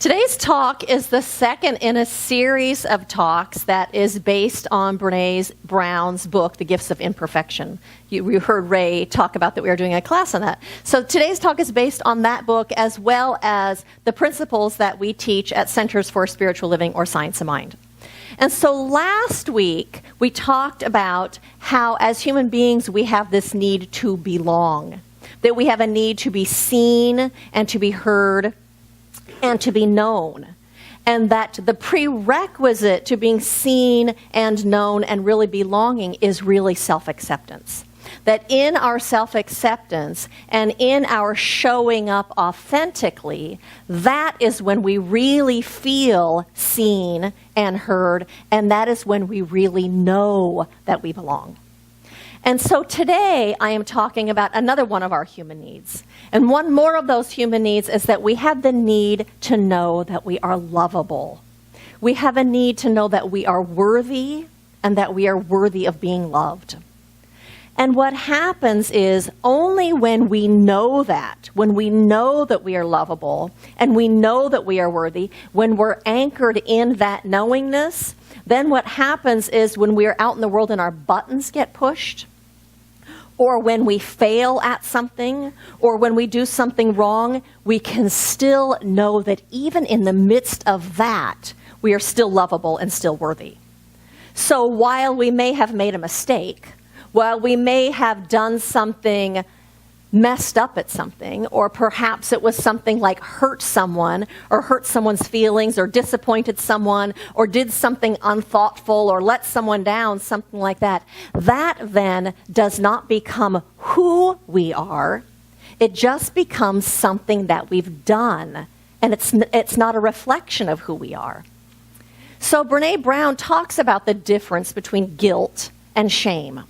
Today's talk is the second in a series of talks that is based on Brene Brown's book, The Gifts of Imperfection. You heard Ray talk about that we are doing a class on that. So today's talk is based on that book as well as the principles that we teach at Centers for Spiritual Living or Science of Mind. And so last week, we talked about how as human beings, we have this need to belong, that we have a need to be seen and to be heard and to be known, and that the prerequisite to being seen and known and really belonging is really self-acceptance. That in our self-acceptance and in our showing up authentically, that is when we really feel seen and heard, and that is when we really know that we belong. And so today I am talking about another one of our human needs. And one more of those human needs is that we have the need to know that we are lovable. We have a need to know that we are worthy and that we are worthy of being loved. And what happens is only when we know that we are lovable and we know that we are worthy, when we're anchored in that knowingness, then what happens is when we are out in the world and our buttons get pushed, or when we fail at something, or when we do something wrong, we can still know that even in the midst of that, we are still lovable and still worthy. So while we may have made a mistake, while we may have done something messed up at something, or perhaps it was something like hurt someone, or hurt someone's feelings, or disappointed someone, or did something unthoughtful, or let someone down, something like that, that then does not become who we are. It just becomes something that we've done, and it's not a reflection of who we are. So Brene Brown talks about the difference between guilt and shame.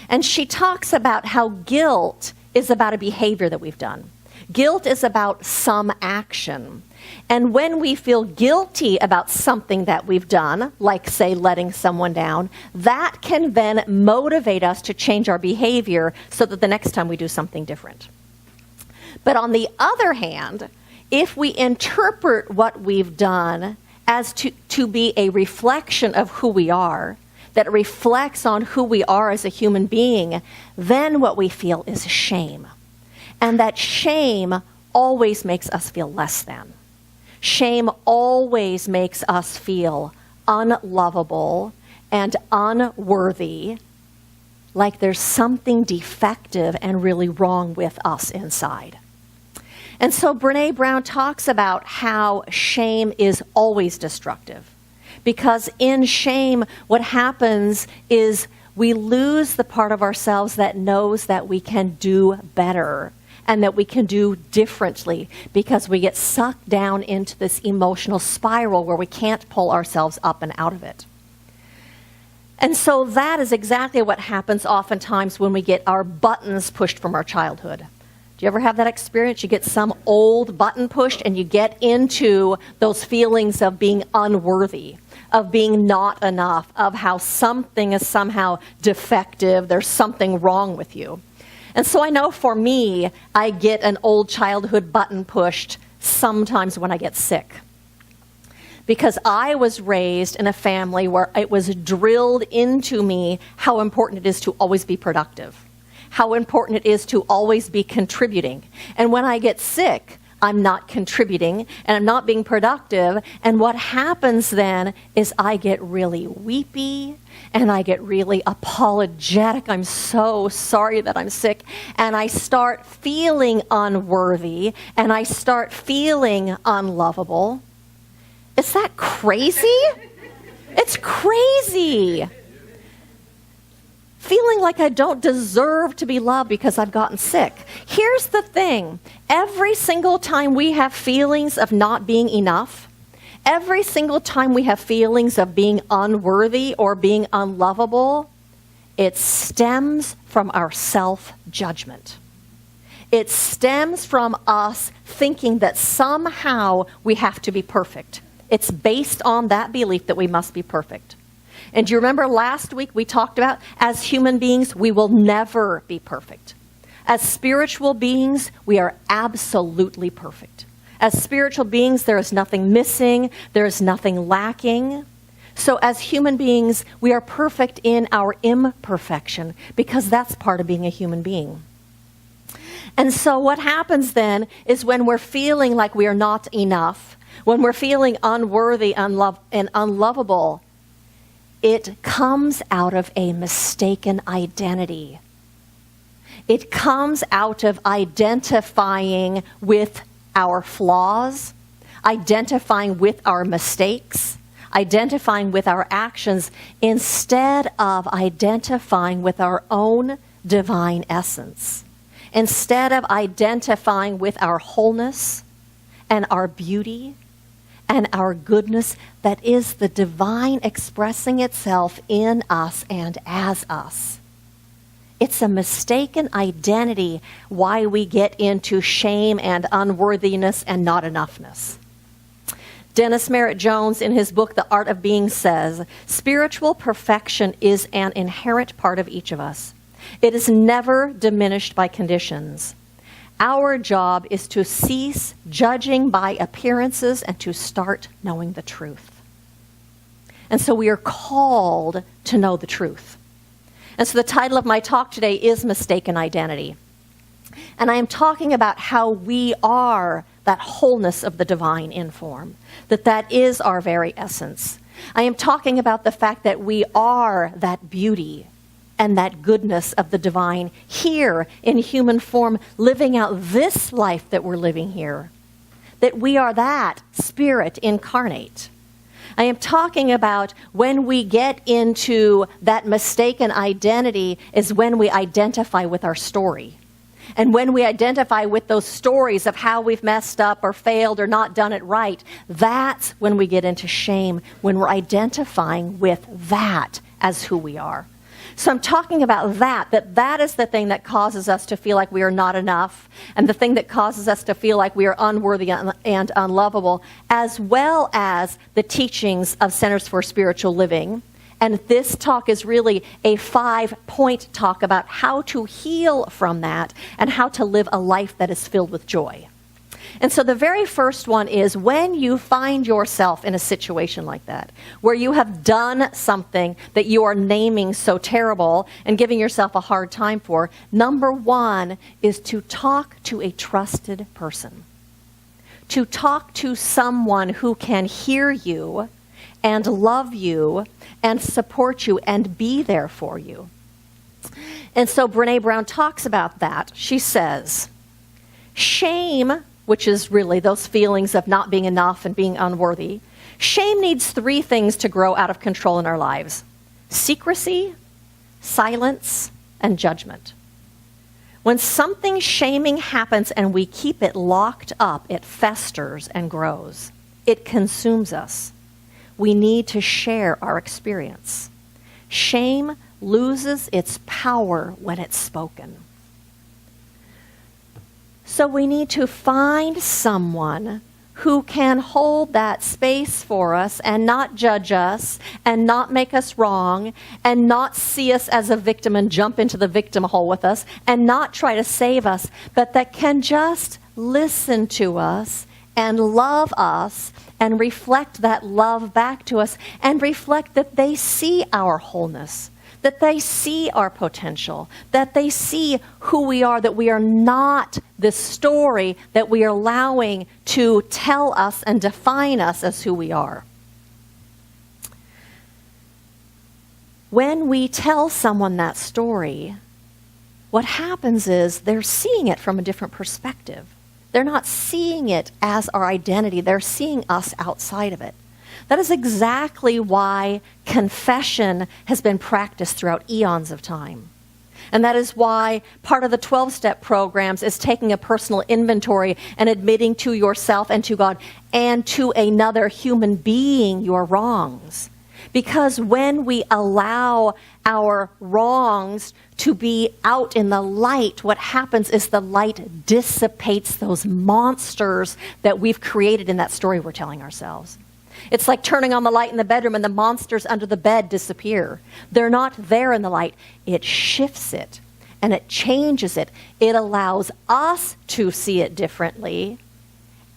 And she talks about how guilt is about a behavior that we've done. Guilt is about some action. And when we feel guilty about something that we've done, like, say, letting someone down, that can then motivate us to change our behavior so that the next time we do something different. But on the other hand, if we interpret what we've done as to be a reflection of who we are, that reflects on who we are as a human being, then what we feel is shame. And that shame always makes us feel less than. Shame always makes us feel unlovable and unworthy, like there's something defective and really wrong with us inside. And so Brene Brown talks about how shame is always destructive. Because in shame, what happens is we lose the part of ourselves that knows that we can do better and that we can do differently, because we get sucked down into this emotional spiral where we can't pull ourselves up and out of it. And so that is exactly what happens oftentimes when we get our buttons pushed from our childhood. Do you ever have that experience? You get some old button pushed and you get into those feelings of being unworthy, of being not enough, of how something is somehow defective, there's something wrong with you. And so I know for me, I get an old childhood button pushed sometimes when I get sick. Because I was raised in a family where it was drilled into me how important it is to always be productive, how important it is to always be contributing. And when I get sick, I'm not contributing and I'm not being productive. And what happens then is I get really weepy and I get really apologetic. I'm so sorry that I'm sick. And I start feeling unworthy and I start feeling unlovable. Is that crazy? It's crazy. Feeling like I don't deserve to be loved because I've gotten sick. Here's the thing. Every single time we have feelings of not being enough, every single time we have feelings of being unworthy or being unlovable, it stems from our self-judgment. It stems from us thinking that somehow we have to be perfect. It's based on that belief that we must be perfect. And do you remember last week we talked about, as human beings, we will never be perfect. As spiritual beings, we are absolutely perfect. As spiritual beings, there is nothing missing, there is nothing lacking. So as human beings, we are perfect in our imperfection because that's part of being a human being. And so what happens then is when we're feeling like we are not enough, when we're feeling unworthy and unlovable, it comes out of a mistaken identity. It comes out of identifying with our flaws, identifying with our mistakes, identifying with our actions, instead of identifying with our own divine essence. Instead of identifying with our wholeness and our beauty and our goodness that is the divine expressing itself in us and as us. It's a mistaken identity why we get into shame and unworthiness and not enoughness. Dennis Merritt Jones, in his book, The Art of Being, says, spiritual perfection is an inherent part of each of us. It is never diminished by conditions. Our job is to cease judging by appearances and to start knowing the truth. And so we are called to know the truth. And so the title of my talk today is Mistaken Identity. And I am talking about how we are that wholeness of the divine in form, that is our very essence. I am talking about the fact that we are that beauty and that goodness of the divine here in human form, living out this life that we're living here. That we are that spirit incarnate. I am talking about when we get into that mistaken identity is when we identify with our story. And when we identify with those stories of how we've messed up or failed or not done it right, that's when we get into shame, when we're identifying with that as who we are. So I'm talking about that is the thing that causes us to feel like we are not enough, and the thing that causes us to feel like we are unworthy and unlovable, as well as the teachings of Centers for Spiritual Living. And this talk is really a 5-point talk about how to heal from that and how to live a life that is filled with joy. And so the very first one is when you find yourself in a situation like that, where you have done something that you are naming so terrible and giving yourself a hard time for, number one is to talk to a trusted person. To talk to someone who can hear you and love you and support you and be there for you. And so Brené Brown talks about that. She says, shame, which is really those feelings of not being enough and being unworthy, shame needs 3 things to grow out of control in our lives: secrecy, silence, and judgment. When something shaming happens and we keep it locked up, it festers and grows. It consumes us. We need to share our experience. Shame loses its power when it's spoken. So we need to find someone who can hold that space for us and not judge us and not make us wrong and not see us as a victim and jump into the victim hole with us and not try to save us, but that can just listen to us and love us and reflect that love back to us and reflect that they see our wholeness, that they see our potential, that they see who we are, that we are not this story that we are allowing to tell us and define us as who we are. When we tell someone that story, what happens is they're seeing it from a different perspective. They're not seeing it as our identity. They're seeing us outside of it. That is exactly why confession has been practiced throughout eons of time. And that is why part of the 12-step programs is taking a personal inventory and admitting to yourself and to God and to another human being your wrongs. Because when we allow our wrongs to be out in the light, what happens is the light dissipates those monsters that we've created in that story we're telling ourselves. It's like turning on the light in the bedroom and the monsters under the bed disappear. They're not there in the light. It shifts it and it changes it. It allows us to see it differently,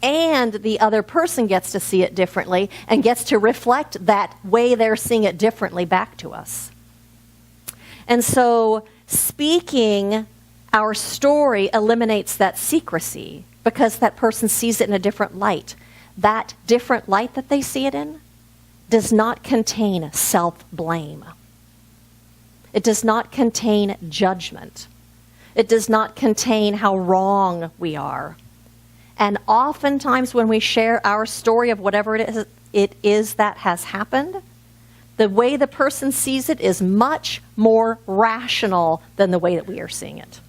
and the other person gets to see it differently and gets to reflect that way they're seeing it differently back to us. And so speaking our story eliminates that secrecy because that person sees it in a different light. That different light that they see it in does not contain self-blame. It does not contain judgment. It does not contain how wrong we are. And oftentimes when we share our story of whatever it is that has happened, the way the person sees it is much more rational than the way that we are seeing it.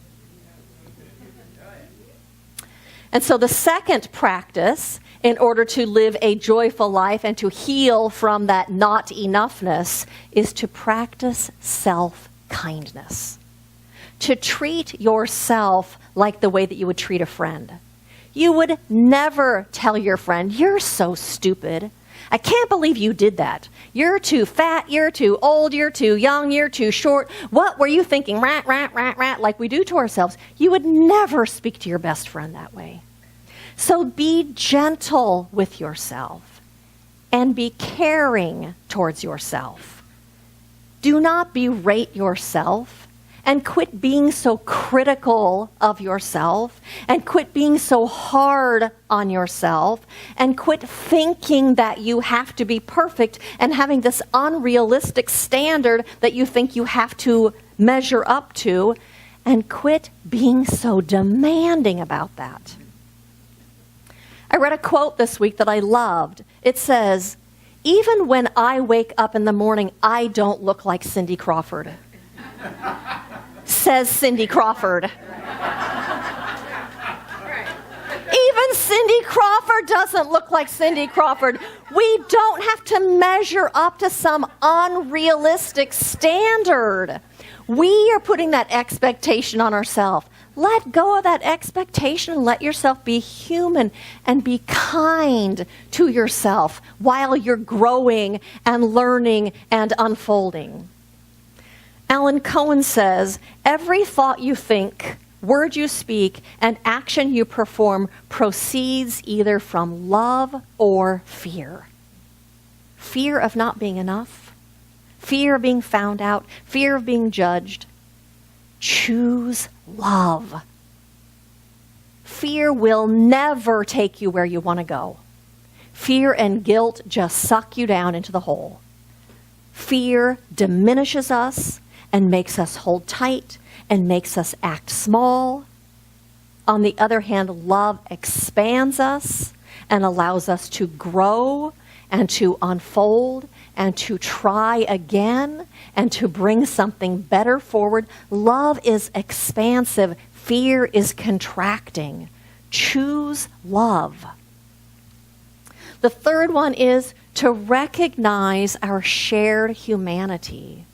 And so the second practice, in order to live a joyful life and to heal from that not enoughness, is to practice self-kindness. To treat yourself like the way that you would treat a friend. You would never tell your friend, "You're so stupid. I can't believe you did that. You're too fat, you're too old, you're too young, you're too short. What were you thinking? Rat, rat, rat, rat," like we do to ourselves. You would never speak to your best friend that way. So be gentle with yourself and be caring towards yourself. Do not berate yourself. And quit being so critical of yourself, and quit being so hard on yourself, and quit thinking that you have to be perfect and having this unrealistic standard that you think you have to measure up to, and quit being so demanding about that. I read a quote this week that I loved. It says, "Even when I wake up in the morning, I don't look like Cindy Crawford." Says Cindy Crawford. Even Cindy Crawford doesn't look like Cindy Crawford. We don't have to measure up to some unrealistic standard. We are putting that expectation on ourselves. Let go of that expectation and let yourself be human and be kind to yourself while you're growing and learning and unfolding. Alan Cohen says, "Every thought you think, word you speak, and action you perform proceeds either from love or fear. Fear of not being enough, fear of being found out, fear of being judged. Choose love. Fear will never take you where you want to go. Fear and guilt just suck you down into the hole. Fear diminishes us and makes us hold tight and makes us act small. On the other hand, love expands us and allows us to grow and to unfold and to try again and to bring something better forward. Love is expansive. Fear is contracting. Choose love." The third one is to recognize our shared humanity.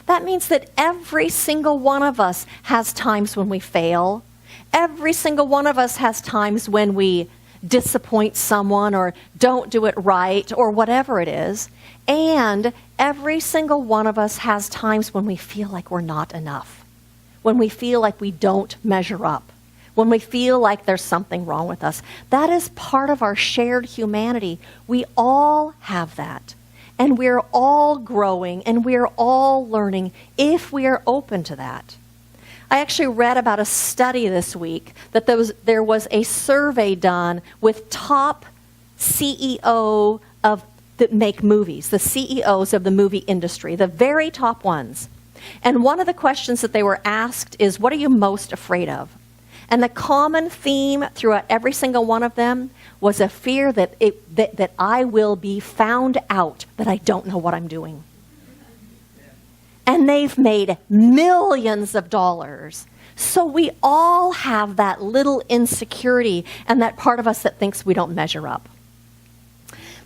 That means that every single one of us has times when we fail. Every single one of us has times when we disappoint someone or don't do it right or whatever it is. And every single one of us has times when we feel like we're not enough, when we feel like we don't measure up, when we feel like there's something wrong with us. That is part of our shared humanity. We all have that. And we're all growing and we're all learning if we are open to that. I actually read about a study this week that there was a survey done with top CEO that make movies, the CEOs of the movie industry, the very top ones. And one of the questions that they were asked is, what are you most afraid of? And the common theme throughout every single one of them was a fear that I will be found out, that I don't know what I'm doing. And they've made millions of dollars. So we all have that little insecurity and that part of us that thinks we don't measure up.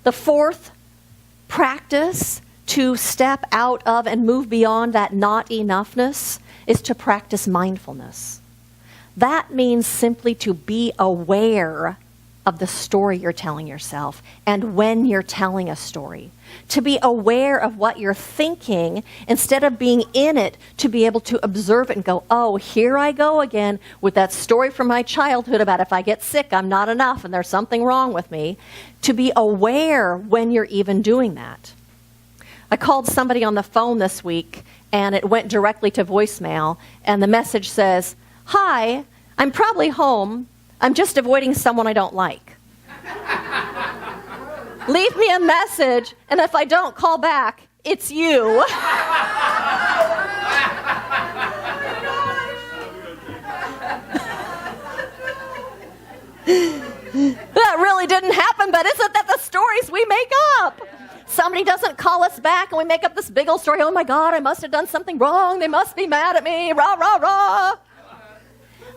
The fourth practice to step out of and move beyond that not enoughness is to practice mindfulness. That means simply to be aware of the story you're telling yourself and when you're telling a story. To be aware of what you're thinking instead of being in it, to be able to observe it and go, oh, here I go again with that story from my childhood about if I get sick, I'm not enough and there's something wrong with me. To be aware when you're even doing that. I called somebody on the phone this week and it went directly to voicemail, and the message says, "Hi, I'm probably home. I'm just avoiding someone I don't like. Leave me a message, and if I don't call back, it's you." That really didn't happen, but isn't that the stories we make up? Somebody doesn't call us back, and we make up this big old story. Oh my God, I must have done something wrong. They must be mad at me. Rah, rah, rah.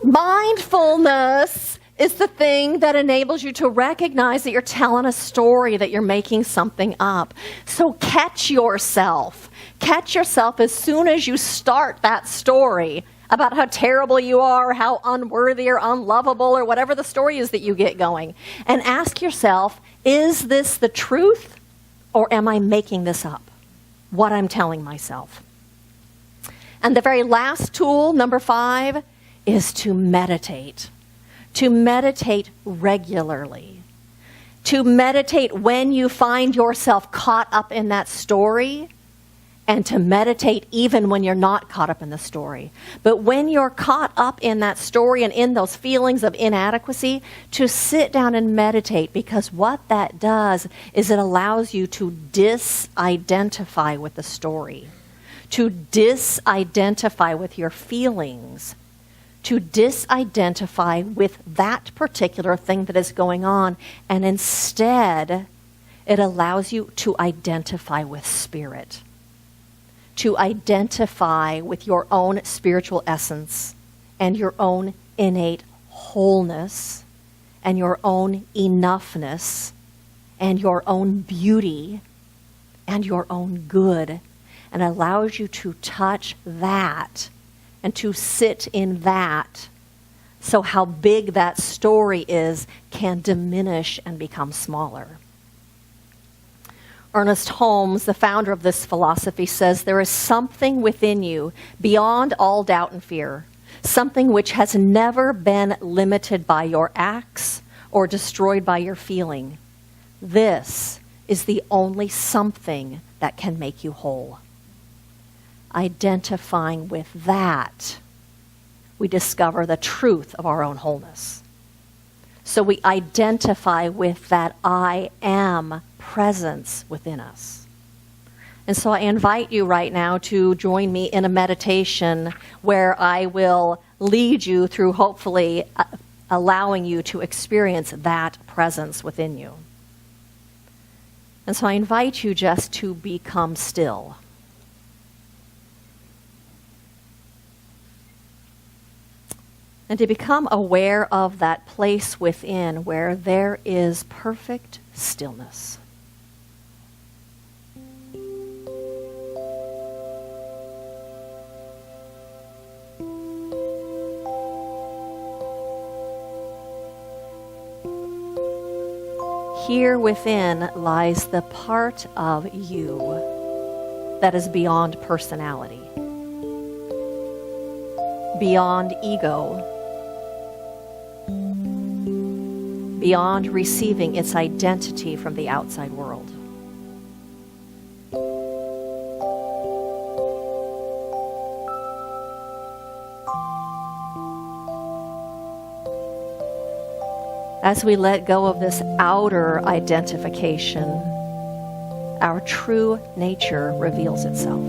Mindfulness is the thing that enables you to recognize that you're telling a story, that you're making something up. So catch yourself. Catch yourself as soon as you start that story about how terrible you are, how unworthy or unlovable, or whatever the story is that you get going. And ask yourself, is this the truth, or am I making this up? What I'm telling myself. And the very last tool, number 5, is to meditate. To meditate regularly. To meditate when you find yourself caught up in that story, and to meditate even when you're not caught up in the story. But when you're caught up in that story and in those feelings of inadequacy, to sit down and meditate, because what that does is it allows you to disidentify with the story, to disidentify with your feelings, to disidentify with that particular thing that is going on, and instead it allows you to identify with spirit, to identify with your own spiritual essence and your own innate wholeness and your own enoughness and your own beauty and your own good, and allows you to touch that and to sit in that, so how big that story is can diminish and become smaller. Ernest Holmes, the founder of this philosophy, says there is something within you beyond all doubt and fear, something which has never been limited by your acts or destroyed by your feeling. This is the only something that can make you whole. Identifying with that, we discover the truth of our own wholeness. So we identify with that I am presence within us. And so I invite you right now to join me in a meditation where I will lead you through, hopefully allowing you to experience that presence within you. And so I invite you just to become still. And to become aware of that place within where there is perfect stillness. Here within lies the part of you that is beyond personality, beyond ego, beyond receiving its identity from the outside world. As we let go of this outer identification, our true nature reveals itself.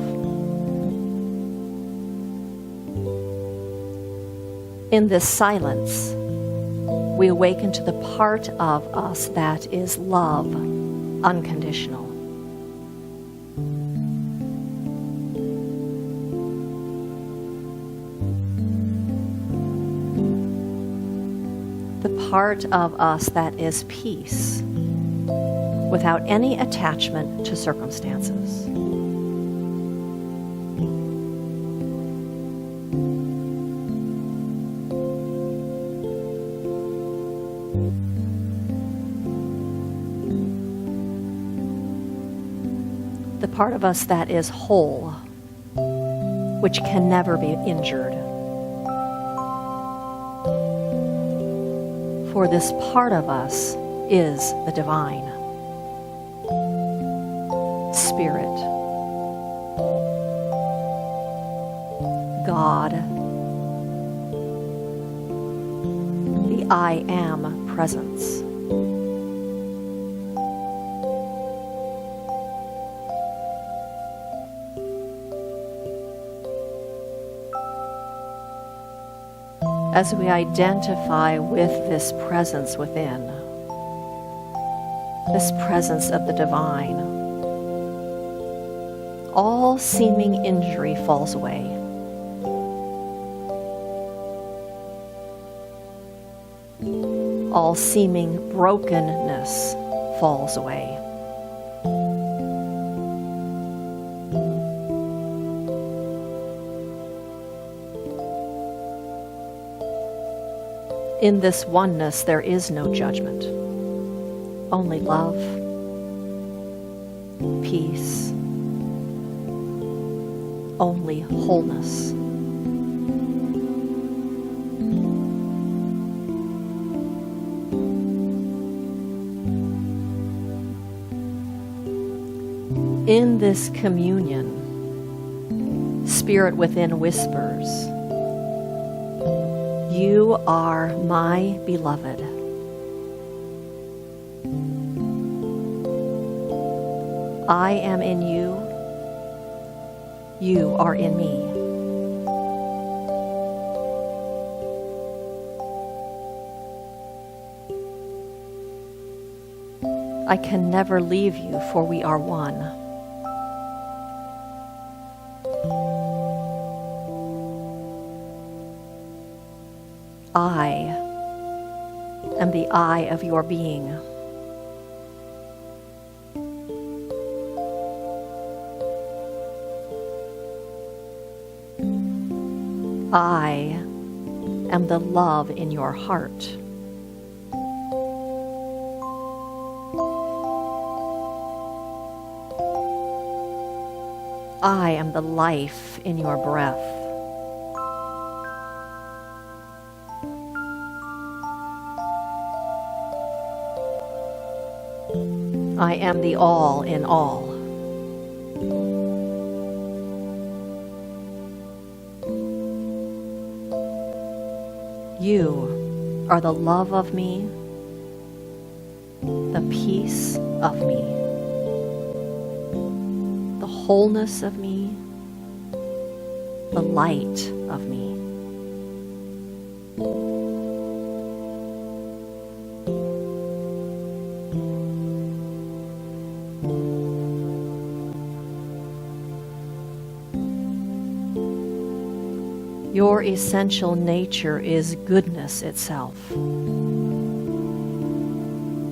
In this silence, we awaken to the part of us that is love, unconditional. The part of us that is peace, without any attachment to circumstances. the part of us that is whole, which can never be injured. For this part of us is the divine Spirit, God, the I Am presence. As we identify with this presence within, this presence of the divine, all seeming injury falls away. All seeming brokenness falls away. In this oneness, there is no judgment, only love, peace, only wholeness. In this communion, Spirit within whispers, "You are my beloved. I am in you. You are in me. I can never leave you, for we are one. I am the I of your being. I am the love in your heart. I am the life in your breath. I am the all in all. You are the love of me, the peace of me, the wholeness of me, the light of me. Your essential nature is goodness itself,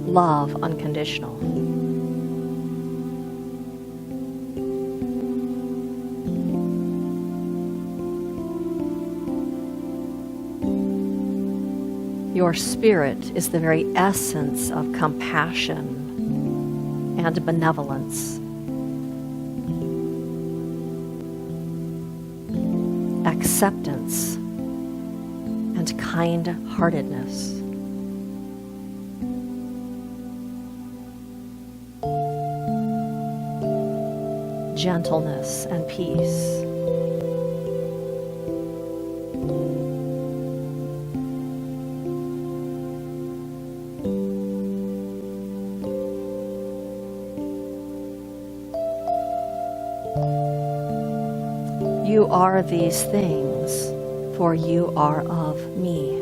love unconditional. Your spirit is the very essence of compassion and benevolence, acceptance, and kind-heartedness. Gentleness and peace. You are these things, for you are of me.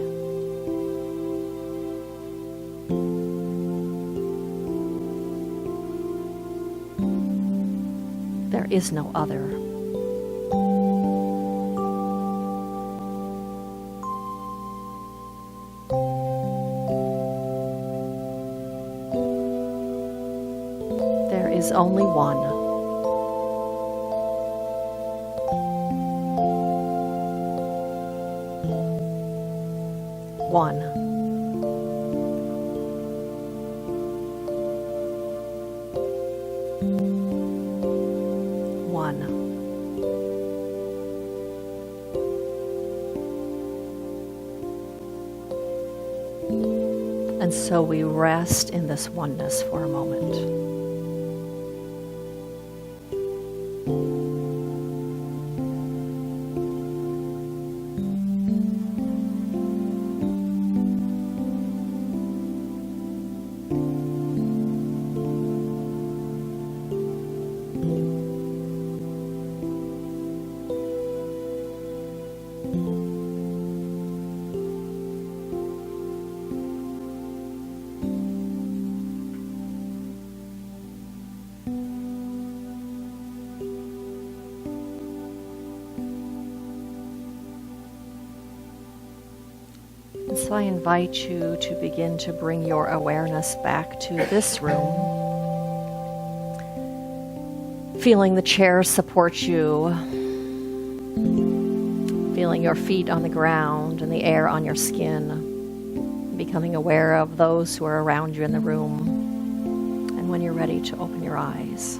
There is no other. There is only one. One. And so we rest in this oneness for a moment. And so I invite you to begin to bring your awareness back to this room. Feeling the chairs support you. Feeling your feet on the ground and the air on your skin. Becoming aware of those who are around you in the room. And when you're ready to open your eyes.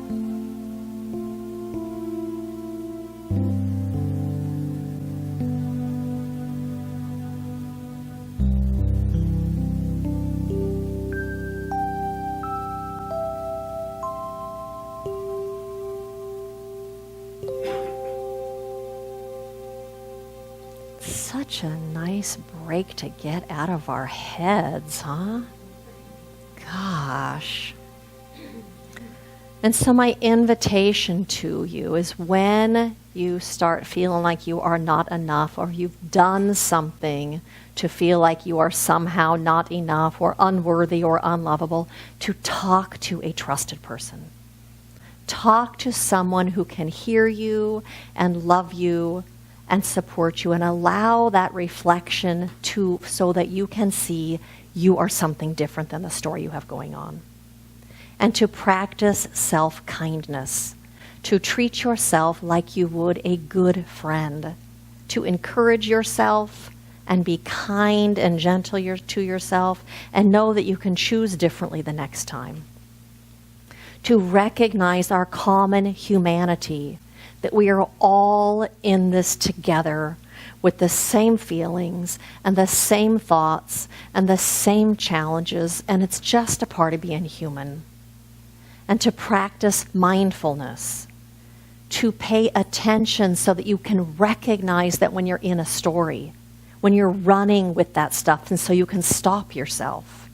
Such a nice break to get out of our heads, huh? Gosh. And so my invitation to you is when you start feeling like you are not enough, or you've done something to feel like you are somehow not enough or unworthy or unlovable, to talk to a trusted person. Talk to someone who can hear you and love you and support you, and allow that reflection so that you can see you are something different than the story you have going on. And to practice self-kindness, to treat yourself like you would a good friend, to encourage yourself and be kind and gentle to yourself, and know that you can choose differently the next time. To recognize our common humanity, that we are all in this together with the same feelings and the same thoughts and the same challenges, and it's just a part of being human. And to practice mindfulness, to pay attention so that you can recognize that when you're in a story, when you're running with that stuff, and so you can stop yourself.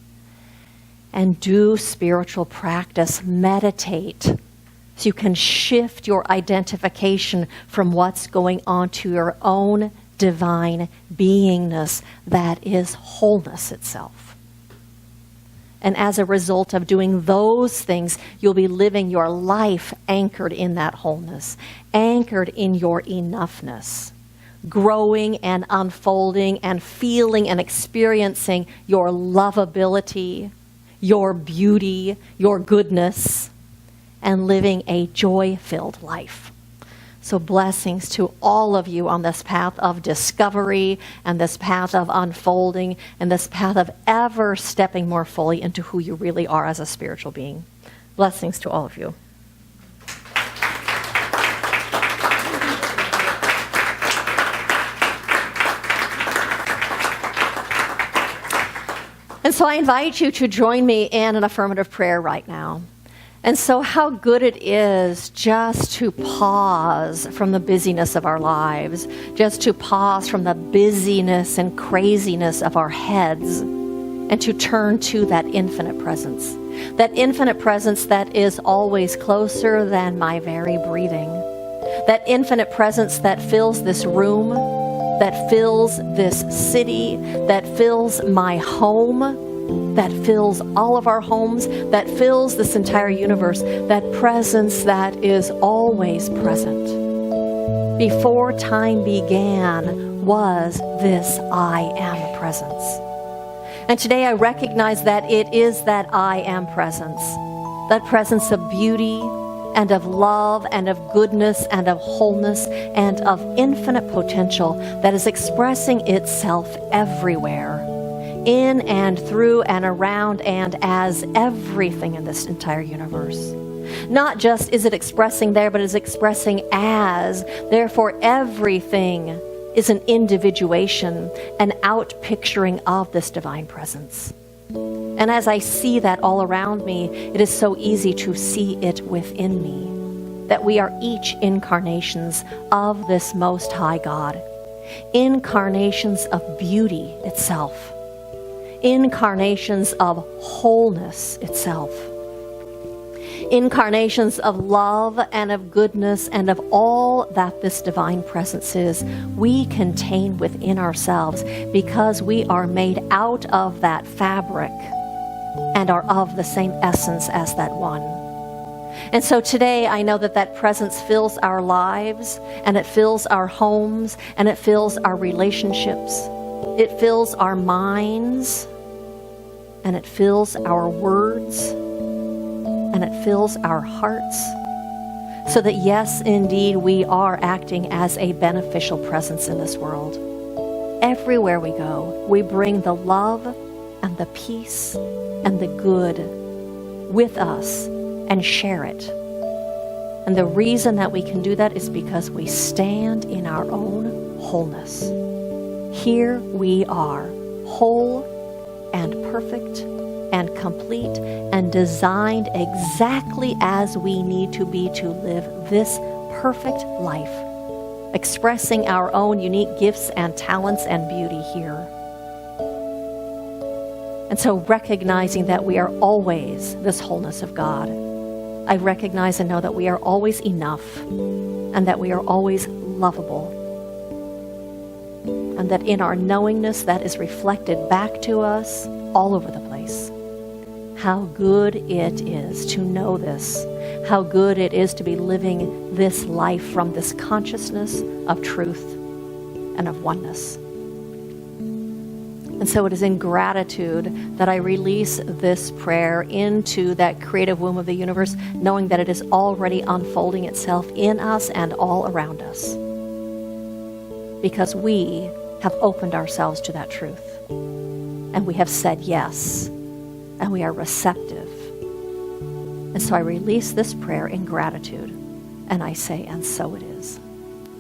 And do spiritual practice, meditate, so you can shift your identification from what's going on to your own divine beingness that is wholeness itself. And as a result of doing those things, you'll be living your life anchored in that wholeness, anchored in your enoughness, growing and unfolding and feeling and experiencing your lovability, your beauty, your goodness, and living a joy-filled life. So blessings to all of you on this path of discovery and this path of unfolding and this path of ever stepping more fully into who you really are as a spiritual being. Blessings to all of you. And so I invite you to join me in an affirmative prayer right now. And so how good it is just to pause from the busyness of our lives, just to pause from the busyness and craziness of our heads, and to turn to that infinite presence that is always closer than my very breathing, that infinite presence that fills this room, that fills this city, that fills my home, that fills all of our homes, that fills this entire universe, that presence that is always present. Before time began was this I am presence. And today I recognize that it is that I am presence, that presence of beauty and of love and of goodness and of wholeness and of infinite potential that is expressing itself everywhere, in and through and around and as everything in this entire universe. Not just is it expressing there, but it's expressing as. Therefore, everything is an individuation, an out-picturing of this divine presence. And as I see that all around me, it is so easy to see it within me, that we are each incarnations of this Most High God, incarnations of beauty itself, incarnations of wholeness itself, incarnations of love and of goodness and of all that this divine presence is, we contain within ourselves because we are made out of that fabric and are of the same essence as that one. And so today I know that that presence fills our lives, and it fills our homes, and it fills our relationships. It fills our minds, and it fills our words, and it fills our hearts, so that yes, indeed, we are acting as a beneficial presence in this world. Everywhere we go, we bring the love and the peace and the good with us and share it. And the reason that we can do that is because we stand in our own wholeness. Here we are, whole and perfect and complete and designed exactly as we need to be to live this perfect life, expressing our own unique gifts and talents and beauty here. And so recognizing that we are always this wholeness of God, I recognize and know that we are always enough and that we are always lovable. And that in our knowingness that is reflected back to us all over the place. How good it is to know this. How good it is to be living this life from this consciousness of truth and of oneness. And so it is in gratitude that I release this prayer into that creative womb of the universe, knowing that it is already unfolding itself in us and all around us. Because we have opened ourselves to that truth. And we have said yes. And we are receptive. And so I release this prayer in gratitude. And I say, and so it is.